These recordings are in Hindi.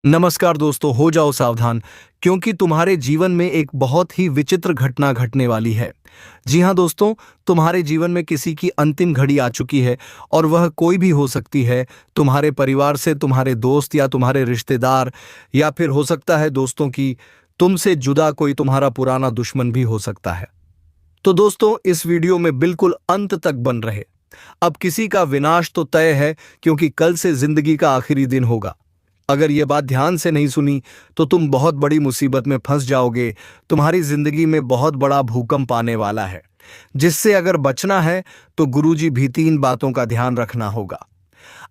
नमस्कार दोस्तों, हो जाओ सावधान क्योंकि तुम्हारे जीवन में एक बहुत ही विचित्र घटना घटने वाली है। जी हाँ दोस्तों, तुम्हारे जीवन में किसी की अंतिम घड़ी आ चुकी है और वह कोई भी हो सकती है। तुम्हारे परिवार से, तुम्हारे दोस्त या तुम्हारे रिश्तेदार, या फिर हो सकता है दोस्तों की तुमसे जुदा कोई तुम्हारा पुराना दुश्मन भी हो सकता है। तो दोस्तों, इस वीडियो में बिल्कुल अंत तक बन रहे। अब किसी का विनाश तो तय है क्योंकि कल से जिंदगी का आखिरी दिन होगा। अगर ये बात ध्यान से नहीं सुनी तो तुम बहुत बड़ी मुसीबत में फंस जाओगे। तुम्हारी जिंदगी में बहुत बड़ा भूकंप आने वाला है, जिससे अगर बचना है तो गुरुजी भी 3 बातों का ध्यान रखना होगा।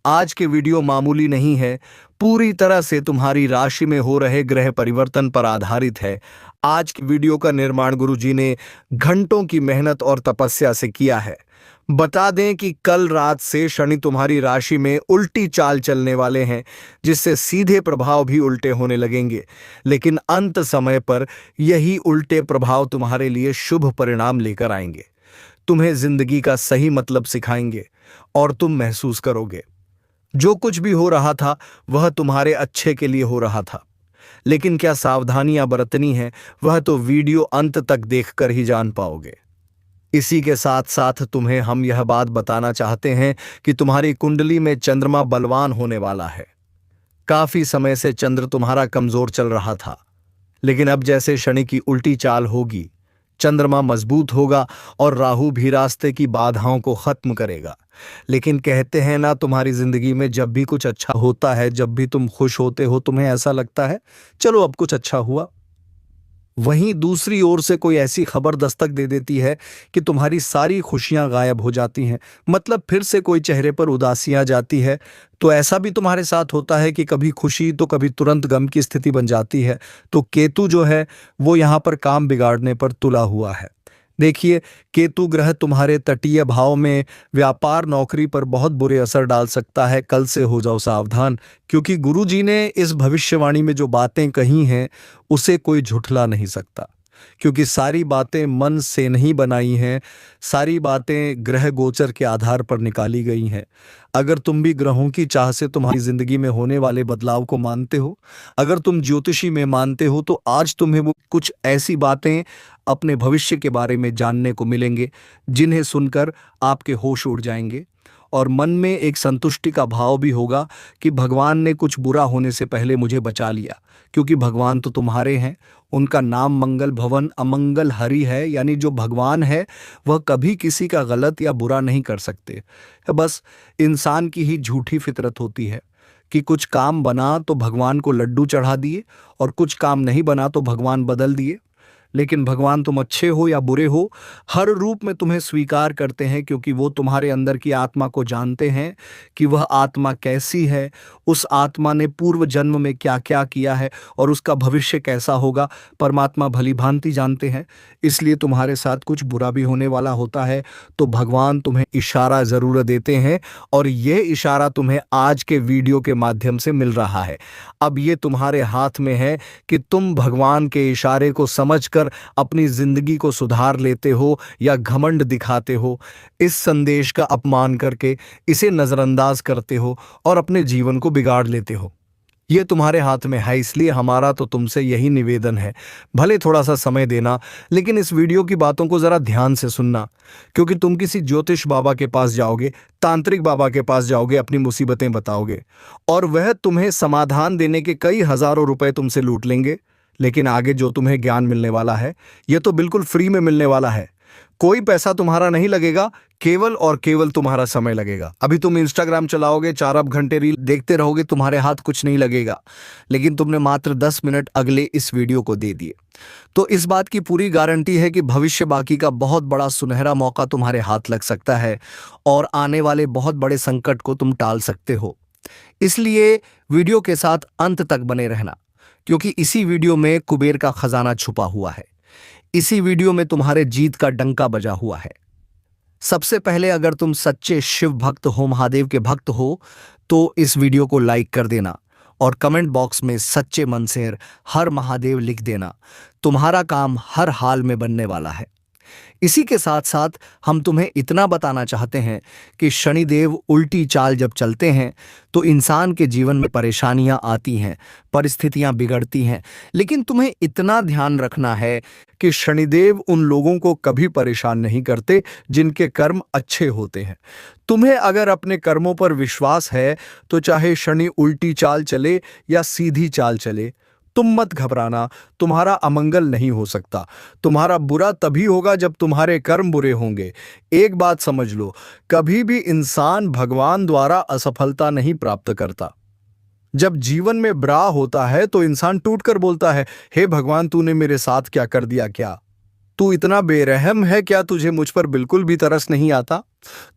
आज के वीडियो मामूली नहीं है, पूरी तरह से तुम्हारी राशि में हो रहे ग्रह परिवर्तन पर आधारित है। आज की वीडियो का निर्माण गुरुजी ने घंटों की मेहनत और तपस्या से किया है। बता दें कि कल रात से शनि तुम्हारी राशि में उल्टी चाल चलने वाले हैं, जिससे सीधे प्रभाव भी उल्टे होने लगेंगे, लेकिन अंत समय पर यही उल्टे प्रभाव तुम्हारे लिए शुभ परिणाम लेकर आएंगे। तुम्हें जिंदगी का सही मतलब सिखाएंगे और तुम महसूस करोगे जो कुछ भी हो रहा था वह तुम्हारे अच्छे के लिए हो रहा था। लेकिन क्या सावधानियां बरतनी है, वह तो वीडियो अंत तक देखकर ही जान पाओगे। इसी के साथ साथ तुम्हें हम यह बात बताना चाहते हैं कि तुम्हारी कुंडली में चंद्रमा बलवान होने वाला है। काफी समय से चंद्र तुम्हारा कमजोर चल रहा था, लेकिन अब जैसे शनि की उल्टी चाल होगी, चंद्रमा मजबूत होगा और राहु भी रास्ते की बाधाओं को खत्म करेगा। लेकिन कहते हैं ना, तुम्हारी जिंदगी में जब भी कुछ अच्छा होता है, जब भी तुम खुश होते हो, तुम्हें ऐसा लगता है चलो अब कुछ अच्छा हुआ। वहीं दूसरी ओर से कोई ऐसी खबर दस्तक दे देती है कि तुम्हारी सारी खुशियां गायब हो जाती हैं। मतलब फिर से कोई चेहरे पर उदासी आ जाती है। तो ऐसा भी तुम्हारे साथ होता है कि कभी खुशी तो कभी तुरंत गम की स्थिति बन जाती है। तो केतु जो है वो यहाँ पर काम बिगाड़ने पर तुला हुआ है। देखिए, केतु ग्रह तुम्हारे तटीय भाव में व्यापार नौकरी पर बहुत बुरे असर डाल सकता है। कल से हो जाओ सावधान, क्योंकि गुरु जी ने इस भविष्यवाणी में जो बातें कही हैं उसे कोई झुठला नहीं सकता, क्योंकि सारी बातें मन से नहीं बनाई हैं, सारी बातें ग्रह गोचर के आधार पर निकाली गई हैं। अगर तुम भी ग्रहों की चाह से तुम्हारी जिंदगी में होने वाले बदलाव को मानते हो, अगर तुम ज्योतिषी में मानते हो, तो आज तुम्हें वो कुछ ऐसी बातें अपने भविष्य के बारे में जानने को मिलेंगे जिन्हें सुनकर आपके होश उड़ जाएंगे और मन में एक संतुष्टि का भाव भी होगा कि भगवान ने कुछ बुरा होने से पहले मुझे बचा लिया, क्योंकि भगवान तो तुम्हारे हैं। उनका नाम मंगल भवन अमंगल हरि है, यानी जो भगवान है वह कभी किसी का गलत या बुरा नहीं कर सकते। बस इंसान की ही झूठी फितरत होती है कि कुछ काम बना तो भगवान को लड्डू चढ़ा दिए और कुछ काम नहीं बना तो भगवान बदल दिए। लेकिन भगवान तुम अच्छे हो या बुरे हो, हर रूप में तुम्हें स्वीकार करते हैं, क्योंकि वो तुम्हारे अंदर की आत्मा को जानते हैं कि वह आत्मा कैसी है, उस आत्मा ने पूर्व जन्म में क्या क्या किया है और उसका भविष्य कैसा होगा। परमात्मा भली भांति जानते हैं। इसलिए तुम्हारे साथ कुछ बुरा भी होने वाला होता है तो भगवान तुम्हें इशारा जरूर देते हैं, और यह इशारा तुम्हें आज के वीडियो के माध्यम से मिल रहा है। अब ये तुम्हारे हाथ में है कि तुम भगवान के इशारे को समझकर अपनी जिंदगी को सुधार लेते हो या घमंड दिखाते हो, इस संदेश का अपमान करके इसे नजरअंदाज करते हो और अपने जीवन को बिगाड़ लेते हो। यह तुम्हारे हाथ में है, इसलिए हमारा तो तुमसे यही निवेदन है, भले थोड़ा सा समय देना, लेकिन इस वीडियो की बातों को जरा ध्यान से सुनना, क्योंकि तुम किसी ज्योतिष बाबा के पास जाओगे, तांत्रिक बाबा के पास जाओगे, अपनी मुसीबतें बताओगे और वह तुम्हें समाधान देने के कई हजारों रुपए तुमसे लूट लेंगे। लेकिन आगे जो तुम्हें ज्ञान मिलने वाला है यह तो बिल्कुल फ्री में मिलने वाला है। कोई पैसा तुम्हारा नहीं लगेगा, केवल और केवल तुम्हारा समय लगेगा। अभी तुम इंस्टाग्राम चलाओगे, 4 अब घंटे रील देखते रहोगे, तुम्हारे हाथ कुछ नहीं लगेगा, लेकिन तुमने मात्र 10 मिनट अगले इस वीडियो को दे दिए। तो इस बात की पूरी गारंटी है कि भविष्य बाकी का बहुत बड़ा सुनहरा मौका तुम्हारे हाथ लग सकता है और आने वाले बहुत बड़े संकट को तुम टाल सकते हो। इसलिए वीडियो के साथ अंत तक बने रहना, क्योंकि इसी वीडियो में कुबेर का खजाना छुपा हुआ है। इसी वीडियो में तुम्हारे जीत का डंका बजा हुआ है। सबसे पहले, अगर तुम सच्चे शिव भक्त हो, महादेव के भक्त हो, तो इस वीडियो को लाइक कर देना और कमेंट बॉक्स में सच्चे मन से हर महादेव लिख देना। तुम्हारा काम हर हाल में बनने वाला है। इसी के साथ साथ हम तुम्हें इतना बताना चाहते हैं कि शनिदेव उल्टी चाल जब चलते हैं तो इंसान के जीवन में परेशानियां आती हैं, परिस्थितियां बिगड़ती हैं। लेकिन तुम्हें इतना ध्यान रखना है कि शनिदेव उन लोगों को कभी परेशान नहीं करते जिनके कर्म अच्छे होते हैं। तुम्हें अगर अपने कर्मों पर विश्वास है तो चाहे शनि उल्टी चाल चले या सीधी चाल चले, तुम मत घबराना। तुम्हारा अमंगल नहीं हो सकता। तुम्हारा बुरा तभी होगा जब तुम्हारे कर्म बुरे होंगे। एक बात समझ लो, कभी भी इंसान भगवान द्वारा असफलता नहीं प्राप्त करता। जब जीवन में बुरा होता है तो इंसान टूटकर बोलता है, हे भगवान, तूने मेरे साथ क्या कर दिया? क्या तू इतना बेरहम है? क्या तुझे मुझ पर बिल्कुल भी तरस नहीं आता?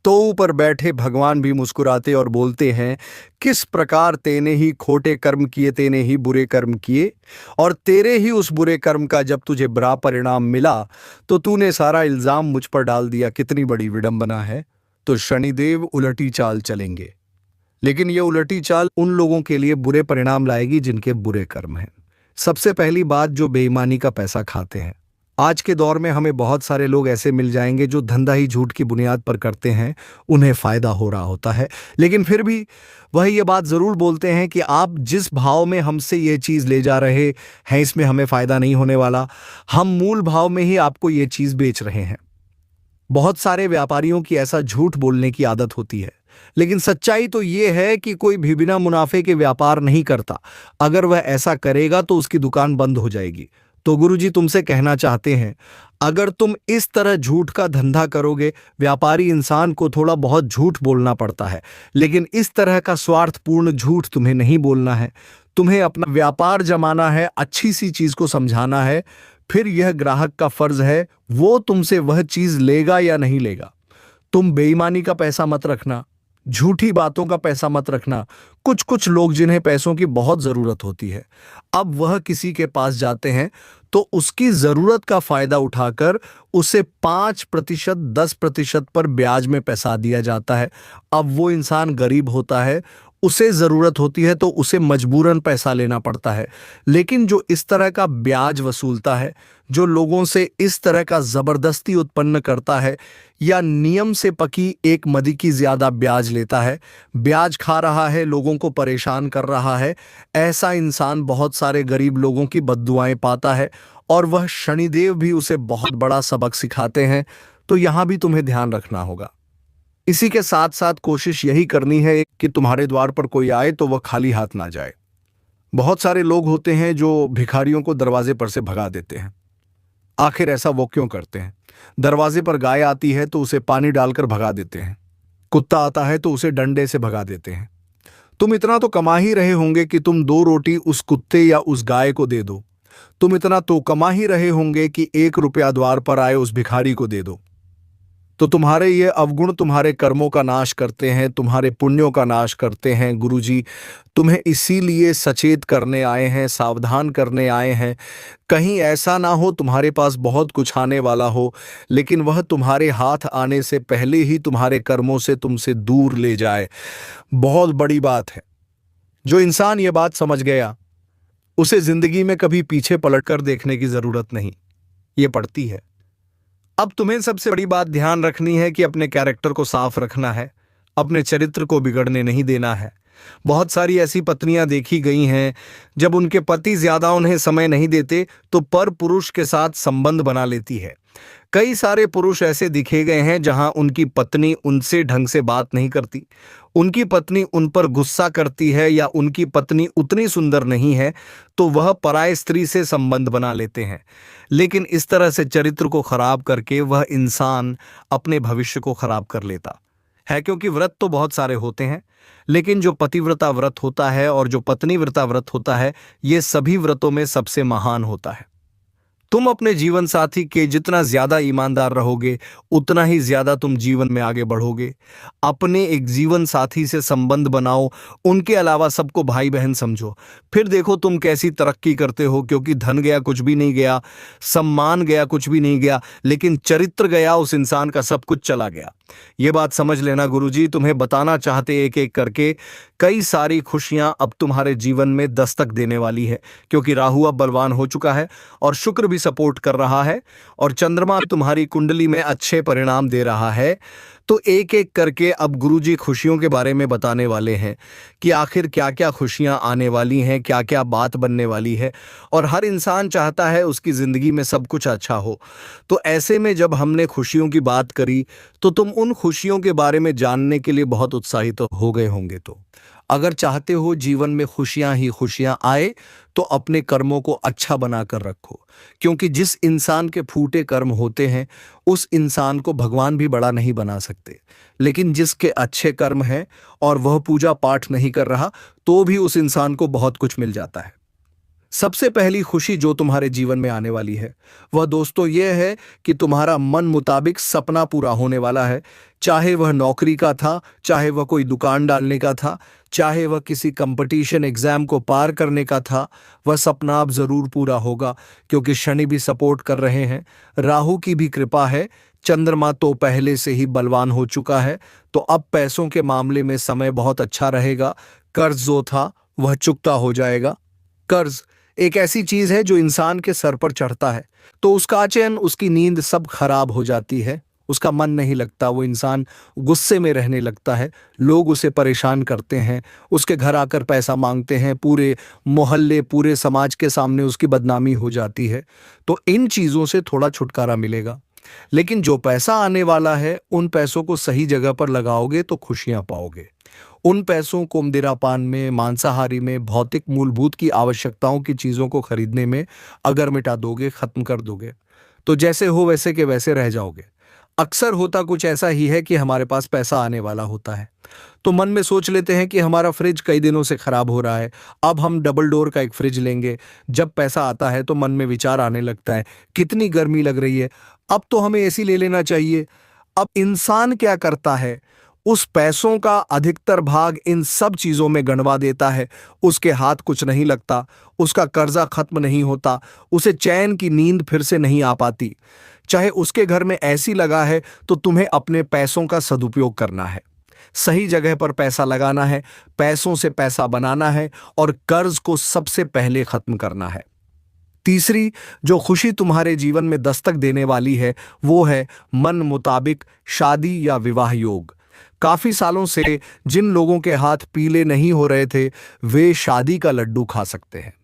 तो ऊपर बैठे भगवान भी मुस्कुराते और बोलते हैं, किस प्रकार तेने ही खोटे कर्म किए, तेने ही बुरे कर्म किए, और तेरे ही उस बुरे कर्म का जब तुझे बुरा परिणाम मिला तो तूने सारा इल्जाम मुझ पर डाल दिया। कितनी बड़ी विडंबना है। तो शनिदेव उलटी चाल चलेंगे, लेकिन ये उलटी चाल उन लोगों के लिए बुरे परिणाम लाएगी जिनके बुरे कर्म हैं। सबसे पहली बात, जो बेईमानी का पैसा खाते हैं। आज के दौर में हमें बहुत सारे लोग ऐसे मिल जाएंगे जो धंधा ही झूठ की बुनियाद पर करते हैं, उन्हें फायदा हो रहा होता है, लेकिन फिर भी वह ये बात जरूर बोलते हैं कि आप जिस भाव में हमसे ये चीज ले जा रहे हैं इसमें हमें फायदा नहीं होने वाला, हम मूल भाव में ही आपको ये चीज बेच रहे हैं। बहुत सारे व्यापारियों की ऐसा झूठ बोलने की आदत होती है, लेकिन सच्चाई तो यह है कि कोई भी बिना मुनाफे के व्यापार नहीं करता। अगर वह ऐसा करेगा तो उसकी दुकान बंद हो जाएगी। तो गुरुजी तुमसे कहना चाहते हैं, अगर तुम इस तरह झूठ का धंधा करोगे, व्यापारी इंसान को थोड़ा बहुत झूठ बोलना पड़ता है, लेकिन इस तरह का स्वार्थपूर्ण झूठ तुम्हें नहीं बोलना है। तुम्हें अपना व्यापार जमाना है, अच्छी सी चीज को समझाना है, फिर यह ग्राहक का फर्ज है वो तुमसे वह चीज लेगा या नहीं लेगा। तुम बेईमानी का पैसा मत रखना, झूठी बातों का पैसा मत रखना। कुछ कुछ लोग जिन्हें पैसों की बहुत जरूरत होती है, अब वह किसी के पास जाते हैं तो उसकी जरूरत का फायदा उठाकर उसे 5%, 10% पर ब्याज में पैसा दिया जाता है। अब वो इंसान गरीब होता है, उसे जरूरत होती है तो उसे मजबूरन पैसा लेना पड़ता है। लेकिन जो इस तरह का ब्याज वसूलता है, जो लोगों से इस तरह का जबरदस्ती उत्पन्न करता है या नियम से पकी एक मदी की ज्यादा ब्याज लेता है, ब्याज खा रहा है, लोगों को परेशान कर रहा है, ऐसा इंसान बहुत सारे गरीब लोगों की बद्दुआएं पाता है और वह शनिदेव भी उसे बहुत बड़ा सबक सिखाते हैं। तो यहां भी तुम्हें ध्यान रखना होगा। इसी के साथ साथ कोशिश यही करनी है कि तुम्हारे द्वार पर कोई आए तो वह खाली हाथ ना जाए। बहुत सारे लोग होते हैं जो भिखारियों को दरवाजे पर से भगा देते हैं। आखिर ऐसा वो क्यों करते हैं? दरवाजे पर गाय आती है तो उसे पानी डालकर भगा देते हैं, कुत्ता आता है तो उसे डंडे से भगा देते हैं। तुम इतना तो कमा ही रहे होंगे कि तुम 2 रोटी उस कुत्ते या उस गाय को दे दो। तुम इतना तो कमा ही रहे होंगे कि 1 रुपया द्वार पर आए उस भिखारी को दे दो। तो तुम्हारे ये अवगुण तुम्हारे कर्मों का नाश करते हैं, तुम्हारे पुण्यों का नाश करते हैं। गुरुजी तुम्हें इसीलिए सचेत करने आए हैं, सावधान करने आए हैं। कहीं ऐसा ना हो तुम्हारे पास बहुत कुछ आने वाला हो, लेकिन वह तुम्हारे हाथ आने से पहले ही तुम्हारे कर्मों से तुमसे दूर ले जाए। बहुत बड़ी बात है। जो इंसान ये बात समझ गया उसे जिंदगी में कभी पीछे पलटकर देखने की जरूरत नहीं ये पड़ती है। अब तुम्हें सबसे बड़ी बात ध्यान रखनी है कि अपने कैरेक्टर को साफ रखना है, अपने चरित्र को बिगड़ने नहीं देना है। बहुत सारी ऐसी पत्नियां देखी गई हैं, जब उनके पति ज्यादा उन्हें समय नहीं देते तो पर पुरुष के साथ संबंध बना लेती है। कई सारे पुरुष ऐसे दिखे गए हैं जहां उनकी पत्नी उनसे ढंग से बात नहीं करती, उनकी पत्नी उन पर गुस्सा करती है या उनकी पत्नी उतनी सुंदर नहीं है तो वह पराय स्त्री से संबंध बना लेते हैं। लेकिन इस तरह से चरित्र को खराब करके वह इंसान अपने भविष्य को खराब कर लेता है, क्योंकि व्रत तो बहुत सारे होते हैं, लेकिन जो पतिव्रता व्रत होता है और जो पत्नी व्रता व्रत होता है, ये सभी व्रतों में सबसे महान होता है। तुम अपने जीवन साथी के जितना ज्यादा ईमानदार रहोगे उतना ही ज्यादा तुम जीवन में आगे बढ़ोगे। अपने एक जीवन साथी से संबंध बनाओ, उनके अलावा सबको भाई बहन समझो, फिर देखो तुम कैसी तरक्की करते हो। क्योंकि धन गया कुछ भी नहीं गया, सम्मान गया कुछ भी नहीं गया, लेकिन चरित्र गया, उस इंसान का सब कुछ चला गया। ये बात समझ लेना गुरुजी, तुम्हें बताना चाहते एक एक करके कई सारी खुशियां अब तुम्हारे जीवन में दस्तक देने वाली है, क्योंकि राहु अब बलवान हो चुका है और शुक्र भी सपोर्ट कर रहा है और चंद्रमा तुम्हारी कुंडली में अच्छे परिणाम दे रहा है। तो एक एक करके अब गुरुजी खुशियों के बारे में बताने वाले हैं कि आखिर क्या क्या खुशियां आने वाली हैं, क्या क्या बात बनने वाली है। और हर इंसान चाहता है उसकी ज़िंदगी में सब कुछ अच्छा हो। तो ऐसे में जब हमने खुशियों की बात करी तो तुम उन खुशियों के बारे में जानने के लिए बहुत उत्साहित हो गए होंगे। तो अगर चाहते हो जीवन में खुशियां ही खुशियां आए तो अपने कर्मों को अच्छा बनाकर रखो, क्योंकि जिस इंसान के फूटे कर्म होते हैं उस इंसान को भगवान भी बड़ा नहीं बना सकते। लेकिन जिसके अच्छे कर्म हैं और वह पूजा पाठ नहीं कर रहा तो भी उस इंसान को बहुत कुछ मिल जाता है। सबसे पहली खुशी जो तुम्हारे जीवन में आने वाली है वह दोस्तों यह है कि तुम्हारा मन मुताबिक सपना पूरा होने वाला है। चाहे वह नौकरी का था, चाहे वह कोई दुकान डालने का था, चाहे वह किसी कंपटीशन एग्जाम को पार करने का था, वह सपना अब जरूर पूरा होगा, क्योंकि शनि भी सपोर्ट कर रहे हैं, राहु की भी कृपा है, चंद्रमा तो पहले से ही बलवान हो चुका है। तो अब पैसों के मामले में समय बहुत अच्छा रहेगा। कर्ज जो था वह चुकता हो जाएगा। कर्ज एक ऐसी चीज है जो इंसान के सर पर चढ़ता है तो उसका चैन, उसकी नींद सब खराब हो जाती है, उसका मन नहीं लगता, वो इंसान गुस्से में रहने लगता है, लोग उसे परेशान करते हैं, उसके घर आकर पैसा मांगते हैं, पूरे मोहल्ले पूरे समाज के सामने उसकी बदनामी हो जाती है। तो इन चीज़ों से थोड़ा छुटकारा मिलेगा। लेकिन जो पैसा आने वाला है उन पैसों को सही जगह पर लगाओगे तो खुशियां पाओगे। उन पैसों को मदिरापान में, मांसाहारी में, भौतिक मूलभूत की आवश्यकताओं की चीज़ों को खरीदने में अगर मिटा दोगे, खत्म कर दोगे, तो जैसे हो वैसे के वैसे रह जाओगे। अक्सर होता कुछ ऐसा ही है कि हमारे पास पैसा आने वाला होता है तो मन में सोच लेते हैं कि हमारा फ्रिज कई दिनों से खराब हो रहा है, अब हम डबल डोर का एक फ्रिज लेंगे। जब पैसा आता है तो मन में विचार आने लगता है, कितनी गर्मी लग रही है, अब तो हमें एसी ले लेना चाहिए। अब इंसान क्या करता है, उस पैसों का अधिकतर भाग इन सब चीज़ों में गंवा देता है, उसके हाथ कुछ नहीं लगता, उसका कर्जा खत्म नहीं होता, उसे चैन की नींद फिर से नहीं आ पाती। चाहे उसके घर में ऐसी लगा है तो तुम्हें अपने पैसों का सदुपयोग करना है, सही जगह पर पैसा लगाना है, पैसों से पैसा बनाना है और कर्ज को सबसे पहले खत्म करना है। तीसरी जो खुशी तुम्हारे जीवन में दस्तक देने वाली है वो है मन मुताबिक शादी या विवाह योग। काफी सालों से जिन लोगों के हाथ पीले नहीं हो रहे थे वे शादी का लड्डू खा सकते हैं।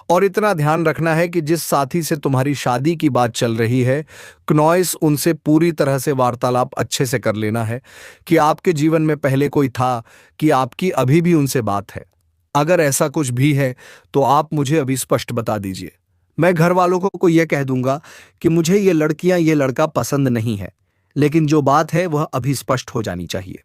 और इतना ध्यान रखना है कि जिस साथी से तुम्हारी शादी की बात चल रही है, क्नॉइस उनसे पूरी तरह से वार्तालाप अच्छे से कर लेना है कि आपके जीवन में पहले कोई था कि आपकी अभी भी उनसे बात है। अगर ऐसा कुछ भी है तो आप मुझे अभी स्पष्ट बता दीजिए। मैं घर वालों को यह कह दूंगा कि मुझे ये लड़कियां ये लड़का पसंद नहीं है, लेकिन जो बात है वह अभी स्पष्ट हो जानी चाहिए।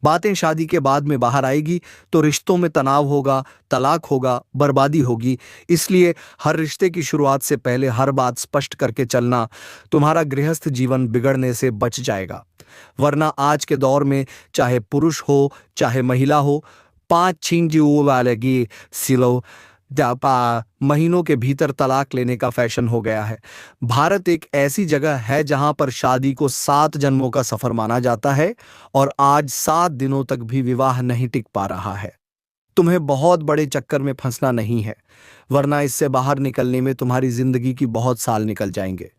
बातें शादी के बाद में बाहर आएगी तो रिश्तों में तनाव होगा, तलाक होगा, बर्बादी होगी। इसलिए हर रिश्ते की शुरुआत से पहले हर बात स्पष्ट करके चलना तुम्हारा गृहस्थ जीवन बिगड़ने से बच जाएगा। वरना आज के दौर में चाहे पुरुष हो चाहे महिला हो, 5 छींजी वालेगी सिलो महीनों के भीतर तलाक लेने का फैशन हो गया है। भारत एक ऐसी जगह है जहां पर शादी को 7 जन्मों का सफर माना जाता है और आज 7 दिनों तक भी विवाह नहीं टिक पा रहा है। तुम्हें बहुत बड़े चक्कर में फंसना नहीं है, वरना इससे बाहर निकलने में तुम्हारी जिंदगी की बहुत साल निकल जाएंगे।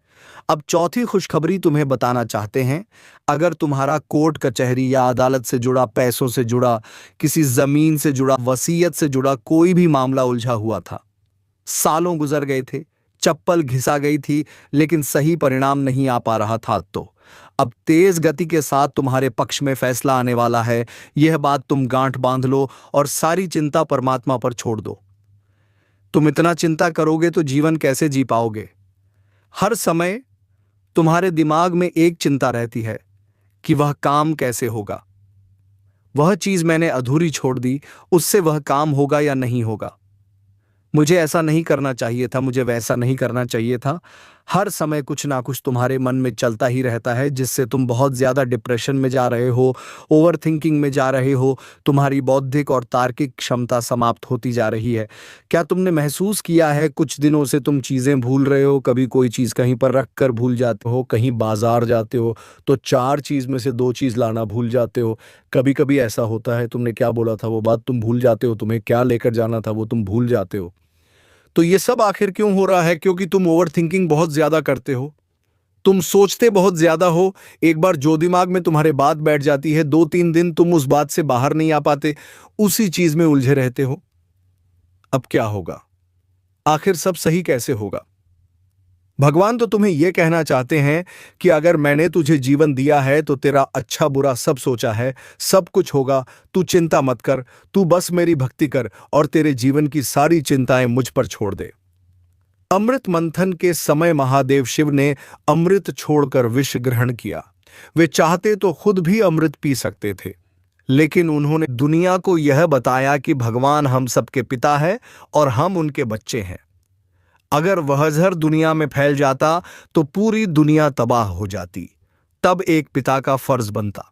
अब चौथी खुशखबरी तुम्हें बताना चाहते हैं। अगर तुम्हारा कोर्ट कचहरी या अदालत से जुड़ा, पैसों से जुड़ा, किसी जमीन से जुड़ा, वसीयत से जुड़ा कोई भी मामला उलझा हुआ था, सालों गुजर गए थे, चप्पल घिसा गई थी, लेकिन सही परिणाम नहीं आ पा रहा था, तो अब तेज गति के साथ तुम्हारे पक्ष में फैसला आने वाला है। यह बात तुम गांठ बांध लो और सारी चिंता परमात्मा पर छोड़ दो। तुम इतना चिंता करोगे तो जीवन कैसे जी पाओगे। हर समय तुम्हारे दिमाग में एक चिंता रहती है कि वह काम कैसे होगा, वह चीज मैंने अधूरी छोड़ दी, उससे वह काम होगा या नहीं होगा, मुझे ऐसा नहीं करना चाहिए था, मुझे वैसा नहीं करना चाहिए था। हर समय कुछ ना कुछ तुम्हारे मन में चलता ही रहता है, जिससे तुम बहुत ज़्यादा डिप्रेशन में जा रहे हो, ओवर थिंकिंग में जा रहे हो, तुम्हारी बौद्धिक और तार्किक क्षमता समाप्त होती जा रही है। क्या तुमने महसूस किया है कुछ दिनों से तुम चीज़ें भूल रहे हो? कभी कोई चीज़ कहीं पर रख कर भूल जाते हो, कहीं बाजार जाते हो तो 4 चीज़ में से 2 चीज़ लाना भूल जाते हो। कभी-कभी ऐसा होता है, तुमने क्या बोला था वो बात तुम भूल जाते हो, तुम्हें क्या लेकर जाना था वो तुम भूल जाते हो। तो ये सब आखिर क्यों हो रहा है? क्योंकि तुम ओवरथिंकिंग बहुत ज़्यादा करते हो। तुम सोचते बहुत ज़्यादा हो। एक बार जो दिमाग में तुम्हारे बात बैठ जाती है, 2-3 दिन तुम उस बात से बाहर नहीं आ पाते, उसी चीज़ में उलझे रहते हो। अब क्या होगा? आखिर सब सही कैसे होगा? भगवान तो तुम्हें यह कहना चाहते हैं कि अगर मैंने तुझे जीवन दिया है तो तेरा अच्छा बुरा सब सोचा है, सब कुछ होगा, तू चिंता मत कर, तू बस मेरी भक्ति कर और तेरे जीवन की सारी चिंताएं मुझ पर छोड़ दे। अमृत मंथन के समय महादेव शिव ने अमृत छोड़कर विष ग्रहण किया। वे चाहते तो खुद भी अमृत पी सकते थे, लेकिन उन्होंने दुनिया को यह बताया कि भगवान हम सबके पिता है और हम उनके बच्चे हैं। अगर वह जहर दुनिया में फैल जाता तो पूरी दुनिया तबाह हो जाती। तब एक पिता का फर्ज बनता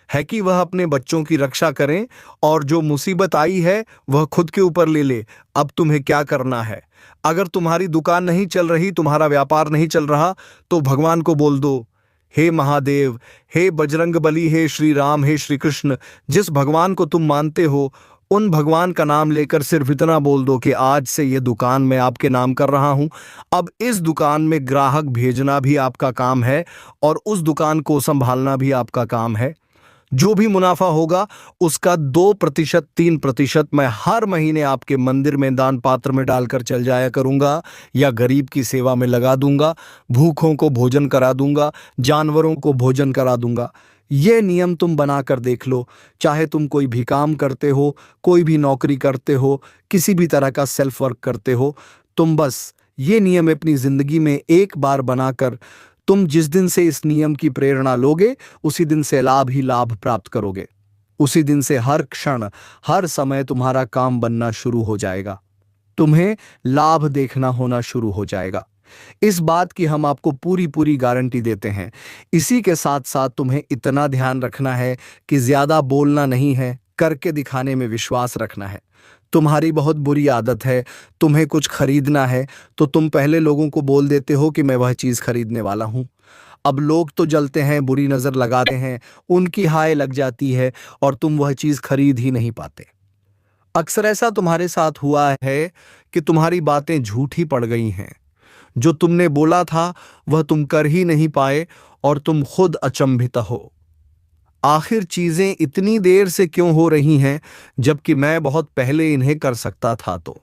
है कि वह अपने बच्चों की रक्षा करें, और जो मुसीबत आई है वह खुद के ऊपर ले ले। अब तुम्हें क्या करना है? अगर तुम्हारी दुकान नहीं चल रही, तुम्हारा व्यापार नहीं चल रहा, तो भगवान को बोल दो, हे महादेव, हे बजरंग बली, हे श्री राम, हे श्री कृष्ण, जिस भगवान को तुम मानते हो उन भगवान का नाम लेकर सिर्फ इतना बोल दो कि आज से ये दुकान मैं आपके नाम कर रहा हूं। अब इस दुकान में ग्राहक भेजना भी आपका काम है और उस दुकान को संभालना भी आपका काम है। जो भी मुनाफा होगा उसका 2%, 3% मैं हर महीने आपके मंदिर में दान पात्र में डालकर चल जाया करूंगा, या गरीब की सेवा में लगा दूंगा, भूखों को भोजन करा दूंगा, जानवरों को भोजन करा दूंगा। ये नियम तुम बनाकर देख लो। चाहे तुम कोई भी काम करते हो, कोई भी नौकरी करते हो, किसी भी तरह का सेल्फ वर्क करते हो, तुम बस ये नियम अपनी जिंदगी में एक बार बनाकर, तुम जिस दिन से इस नियम की प्रेरणा लोगे उसी दिन से लाभ ही लाभ प्राप्त करोगे। उसी दिन से हर क्षण, हर समय तुम्हारा काम बनना शुरू हो जाएगा, तुम्हें लाभ देखना होना शुरू हो जाएगा। इस बात की हम आपको पूरी पूरी गारंटी देते हैं। इसी के साथ साथ तुम्हें इतना ध्यान रखना है कि ज्यादा बोलना नहीं है, करके दिखाने में विश्वास रखना है। तुम्हारी बहुत बुरी आदत है, तुम्हें कुछ खरीदना है तो तुम पहले लोगों को बोल देते हो कि मैं वह चीज़ खरीदने वाला हूँ। अब लोग तो जलते हैं, बुरी नज़र लगाते हैं, उनकी हाय लग जाती है और तुम वह चीज़ खरीद ही नहीं पाते। अक्सर ऐसा तुम्हारे साथ हुआ है कि तुम्हारी बातें झूठी पड़ गई हैं। जो तुमने बोला था वह तुम कर ही नहीं पाए और तुम खुद अचंभित हो। आखिर चीजें इतनी देर से क्यों हो रही हैं, जबकि मैं बहुत पहले इन्हें कर सकता था? तो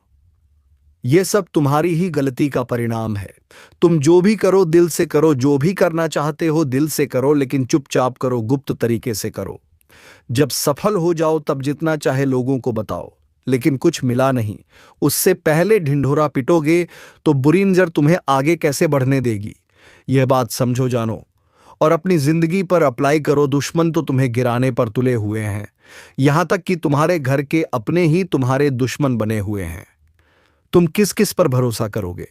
यह सब तुम्हारी ही गलती का परिणाम है। तुम जो भी करो दिल से करो, जो भी करना चाहते हो दिल से करो, लेकिन चुपचाप करो, गुप्त तरीके से करो। जब सफल हो जाओ तब जितना चाहे लोगों को बताओ, लेकिन कुछ मिला नहीं, उससे पहले ढिंढोरा पिटोगे तो बुरी नजर तुम्हें आगे कैसे बढ़ने देगी? यह बात समझो, जानो और अपनी जिंदगी पर अप्लाई करो। दुश्मन तो तुम्हें गिराने पर तुले हुए हैं, यहां तक कि तुम्हारे घर के अपने ही तुम्हारे दुश्मन बने हुए हैं। तुम किस किस पर भरोसा करोगे?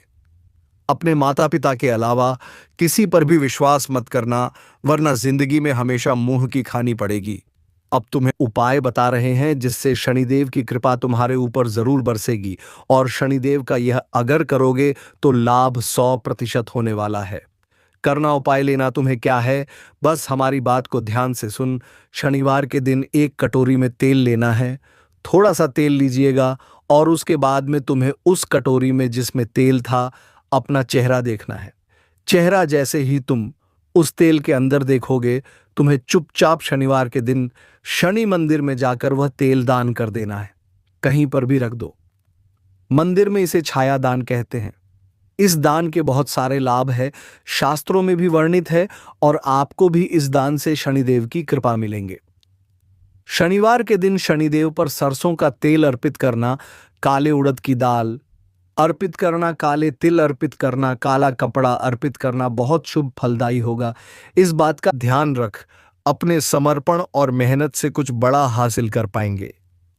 अपने माता पिता के अलावा किसी पर भी विश्वास मत करना, वरना जिंदगी में हमेशा मुंह की खानी पड़ेगी। अब तुम्हें उपाय बता रहे हैं जिससे शनिदेव की कृपा तुम्हारे ऊपर जरूर बरसेगी, और शनिदेव का यह अगर करोगे तो लाभ 100% होने वाला है। करना उपाय लेना तुम्हें क्या है, बस हमारी बात को ध्यान से सुन। शनिवार के दिन एक कटोरी में तेल लेना है, थोड़ा सा तेल लीजिएगा और उसके बाद में तुम्हें उस कटोरी में जिसमें तेल था अपना चेहरा देखना है। चेहरा जैसे ही तुम उस तेल के अंदर देखोगे, तुम्हें चुपचाप शनिवार के दिन शनि मंदिर में जाकर वह तेल दान कर देना है। कहीं पर भी रख दो। मंदिर में इसे छाया दान कहते हैं। इस दान के बहुत सारे लाभ है, शास्त्रों में भी वर्णित है, और आपको भी इस दान से शनिदेव की कृपा मिलेंगे। शनिवार के दिन शनिदेव पर सरसों का तेल अर्पित करना, काले उड़द की दाल अर्पित करना, काले तिल अर्पित करना, काला कपड़ा अर्पित करना बहुत शुभ फलदायी होगा। इस बात का ध्यान रख, अपने समर्पण और मेहनत से कुछ बड़ा हासिल कर पाएंगे।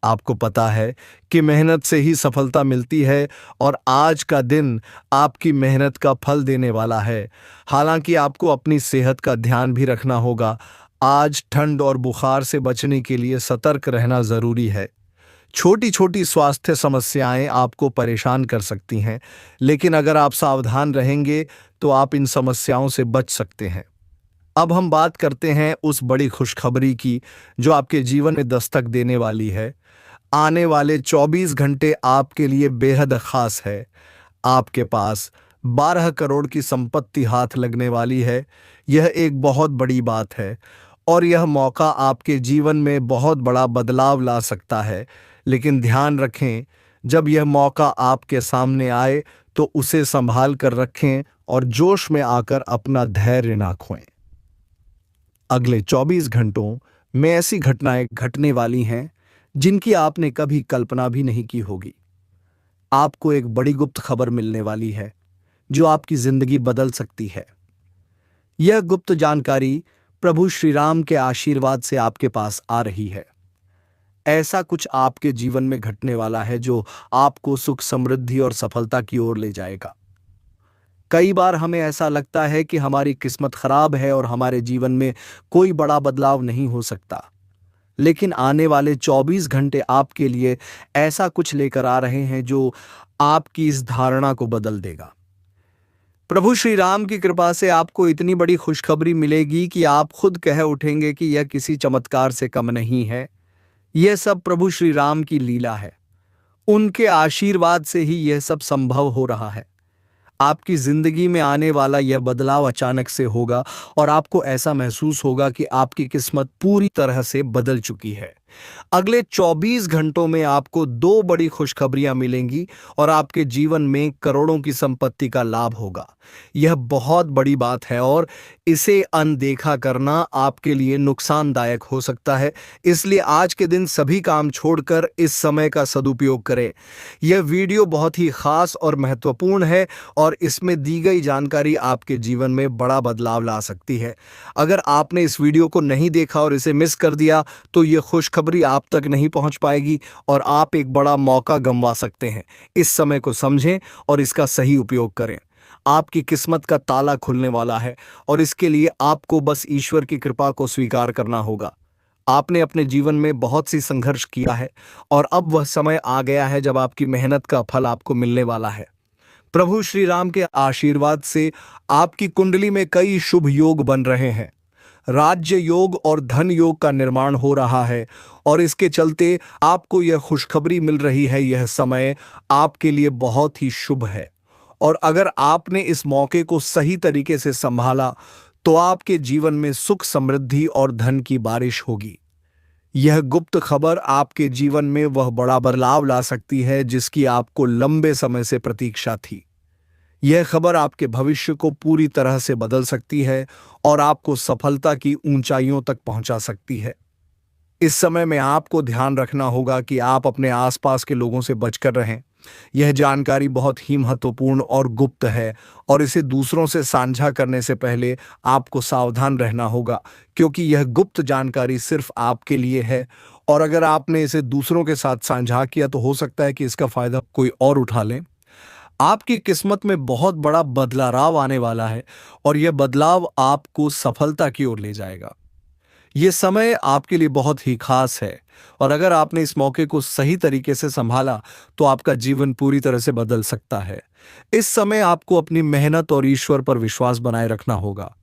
आपको पता है कि मेहनत से ही सफलता मिलती है और आज का दिन आपकी मेहनत का फल देने वाला है। हालांकि आपको अपनी सेहत का ध्यान भी रखना होगा। आज ठंड और बुखार से बचने के लिए सतर्क रहना जरूरी है। छोटी छोटी स्वास्थ्य समस्याएं आपको परेशान कर सकती हैं, लेकिन अगर आप सावधान रहेंगे तो आप इन समस्याओं से बच सकते हैं। अब हम बात करते हैं उस बड़ी खुशखबरी की जो आपके जीवन में दस्तक देने वाली है। आने वाले 24 घंटे आपके लिए बेहद खास है। आपके पास 12 करोड़ की संपत्ति हाथ लगने वाली है। यह एक बहुत बड़ी बात है और यह मौका आपके जीवन में बहुत बड़ा बदलाव ला सकता है। लेकिन ध्यान रखें, जब यह मौका आपके सामने आए तो उसे संभाल कर रखें और जोश में आकर अपना धैर्य ना खोएं। अगले 24 घंटों में ऐसी घटनाएं घटने वाली हैं जिनकी आपने कभी कल्पना भी नहीं की होगी। आपको एक बड़ी गुप्त खबर मिलने वाली है जो आपकी जिंदगी बदल सकती है। यह गुप्त जानकारी प्रभु श्री राम के आशीर्वाद से आपके पास आ रही है। ऐसा कुछ आपके जीवन में घटने वाला है जो आपको सुख, समृद्धि और सफलता की ओर ले जाएगा। कई बार हमें ऐसा लगता है कि हमारी किस्मत खराब है और हमारे जीवन में कोई बड़ा बदलाव नहीं हो सकता, लेकिन आने वाले 24 घंटे आपके लिए ऐसा कुछ लेकर आ रहे हैं जो आपकी इस धारणा को बदल देगा। प्रभु श्री राम की कृपा से आपको इतनी बड़ी खुशखबरी मिलेगी कि आप खुद कह उठेंगे कि यह किसी चमत्कार से कम नहीं है। यह सब प्रभु श्री राम की लीला है। उनके आशीर्वाद से ही यह सब संभव हो रहा है। आपकी जिंदगी में आने वाला यह बदलाव अचानक से होगा और आपको ऐसा महसूस होगा कि आपकी किस्मत पूरी तरह से बदल चुकी है। अगले 24 घंटों में आपको 2 बड़ी खुशखबरियां मिलेंगी और आपके जीवन में करोड़ों की संपत्ति का लाभ होगा। यह बहुत बड़ी बात है और इसे अनदेखा करना आपके लिए नुकसानदायक हो सकता है। इसलिए आज के दिन सभी काम छोड़कर इस समय का सदुपयोग करें। यह वीडियो बहुत ही खास और महत्वपूर्ण है और इसमें दी गई जानकारी आपके जीवन में बड़ा बदलाव ला सकती है। अगर आपने इस वीडियो को नहीं देखा और इसे मिस कर दिया तो यह खुशखबरी आप तक नहीं पहुंच पाएगी और आप एक बड़ा मौका गंवा सकते हैं। इस समय को समझें और इसका सही उपयोग करें। आपकी किस्मत का ताला खुलने वाला है और इसके लिए आपको बस ईश्वर की कृपा को स्वीकार करना होगा। आपने अपने जीवन में बहुत सी संघर्ष किया है और अब वह समय आ गया है जब आपकी मेहनत का फल आपको मिलने वाला है। प्रभु श्री राम के आशीर्वाद से आपकी कुंडली में कई शुभ योग बन रहे हैं। राज्य योग और धन योग का निर्माण हो रहा है और इसके चलते आपको यह खुशखबरी मिल रही है। यह समय आपके लिए बहुत ही शुभ है और अगर आपने इस मौके को सही तरीके से संभाला तो आपके जीवन में सुख, समृद्धि और धन की बारिश होगी। यह गुप्त खबर आपके जीवन में वह बड़ा बदलाव ला सकती है जिसकी आपको लंबे समय से प्रतीक्षा थी। यह खबर आपके भविष्य को पूरी तरह से बदल सकती है और आपको सफलता की ऊंचाइयों तक पहुंचा सकती है। इस समय में आपको ध्यान रखना होगा कि आप अपने आसपास के लोगों से बचकर रहें। यह जानकारी बहुत ही महत्वपूर्ण और गुप्त है और इसे दूसरों से साझा करने से पहले आपको सावधान रहना होगा, क्योंकि यह गुप्त जानकारी सिर्फ आपके लिए है और अगर आपने इसे दूसरों के साथ साझा किया तो हो सकता है कि इसका फायदा कोई और उठा ले। आपकी किस्मत में बहुत बड़ा बदलाव आने वाला है और यह बदलाव आपको सफलता की ओर ले जाएगा। यह समय आपके लिए बहुत ही खास है और अगर आपने इस मौके को सही तरीके से संभाला तो आपका जीवन पूरी तरह से बदल सकता है। इस समय आपको अपनी मेहनत और ईश्वर पर विश्वास बनाए रखना होगा।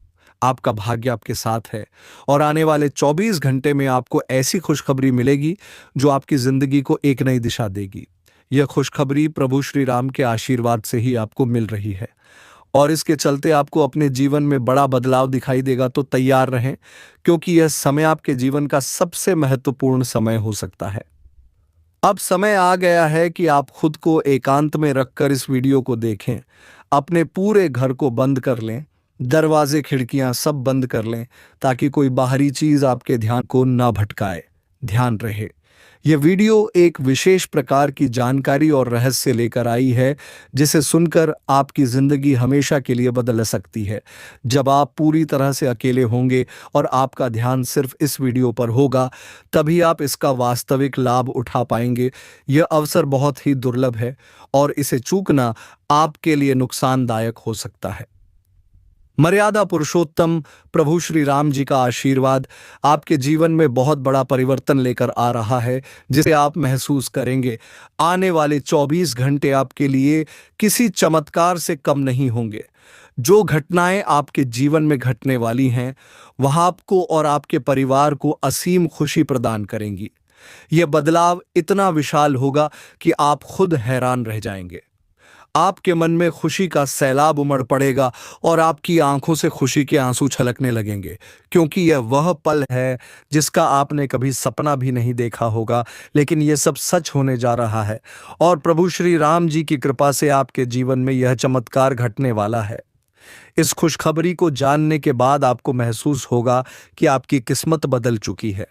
आपका भाग्य आपके साथ है और आने वाले 24 घंटे में आपको ऐसी खुशखबरी मिलेगी जो आपकी जिंदगी को एक नई दिशा देगी। यह खुशखबरी प्रभु श्री राम के आशीर्वाद से ही आपको मिल रही है और इसके चलते आपको अपने जीवन में बड़ा बदलाव दिखाई देगा। तो तैयार रहें, क्योंकि यह समय आपके जीवन का सबसे महत्वपूर्ण समय हो सकता है। अब समय आ गया है कि आप खुद को एकांत में रखकर इस वीडियो को देखें। अपने पूरे घर को बंद कर लें, दरवाजे, खिड़कियां सब बंद कर लें ताकि कोई बाहरी चीज आपके ध्यान को ना भटकाए। ध्यान रहे, यह वीडियो एक विशेष प्रकार की जानकारी और रहस्य लेकर आई है जिसे सुनकर आपकी जिंदगी हमेशा के लिए बदल सकती है। जब आप पूरी तरह से अकेले होंगे और आपका ध्यान सिर्फ इस वीडियो पर होगा, तभी आप इसका वास्तविक लाभ उठा पाएंगे। यह अवसर बहुत ही दुर्लभ है और इसे चूकना आपके लिए नुकसानदायक हो सकता है। मर्यादा पुरुषोत्तम प्रभु श्री राम जी का आशीर्वाद आपके जीवन में बहुत बड़ा परिवर्तन लेकर आ रहा है, जिसे आप महसूस करेंगे। आने वाले 24 घंटे आपके लिए किसी चमत्कार से कम नहीं होंगे। जो घटनाएं आपके जीवन में घटने वाली हैं, वह आपको और आपके परिवार को असीम खुशी प्रदान करेंगी। यह बदलाव इतना विशाल होगा कि आप खुद हैरान रह जाएंगे। आपके मन में खुशी का सैलाब उमड़ पड़ेगा और आपकी आंखों से खुशी के आंसू छलकने लगेंगे, क्योंकि यह वह पल है जिसका आपने कभी सपना भी नहीं देखा होगा, लेकिन यह सब सच होने जा रहा है और प्रभु श्री राम जी की कृपा से आपके जीवन में यह चमत्कार घटने वाला है। इस खुशखबरी को जानने के बाद आपको महसूस होगा कि आपकी किस्मत बदल चुकी है।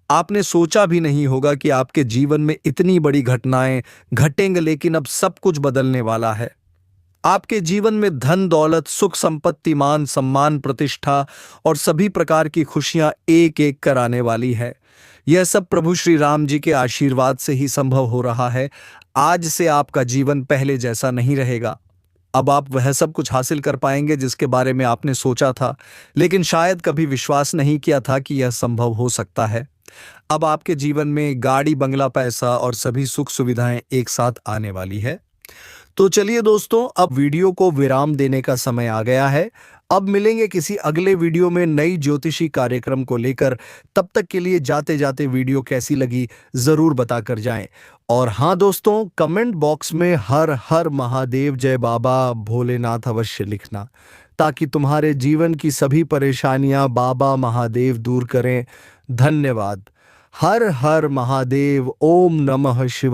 आपने सोचा भी नहीं होगा कि आपके जीवन में इतनी बड़ी घटनाएं घटेंगे, लेकिन अब सब कुछ बदलने वाला है। आपके जीवन में धन दौलत, सुख संपत्ति, मान सम्मान, प्रतिष्ठा और सभी प्रकार की खुशियां एक एक कर आने वाली है। यह सब प्रभु श्री राम जी के आशीर्वाद से ही संभव हो रहा है। आज से आपका जीवन पहले जैसा नहीं रहेगा। अब आप वह सब कुछ हासिल कर पाएंगे जिसके बारे में आपने सोचा था, लेकिन शायद कभी विश्वास नहीं किया था कि यह संभव हो सकता है। अब आपके जीवन में गाड़ी, बंगला, पैसा और सभी सुख सुविधाएं एक साथ आने वाली है। तो चलिए दोस्तों, अब वीडियो को विराम देने का समय आ गया है। अब मिलेंगे किसी अगले वीडियो में नई ज्योतिषी कार्यक्रम को लेकर। तब तक के लिए जाते जाते वीडियो कैसी लगी जरूर बताकर जाएं। और हाँ दोस्तों, कमेंट बॉक्स में हर हर महादेव, जय बाबा भोलेनाथ अवश्य लिखना, ताकि तुम्हारे जीवन की सभी परेशानियां बाबा महादेव दूर करें। धन्यवाद। हर हर महादेव। ओम नमः शिवाय।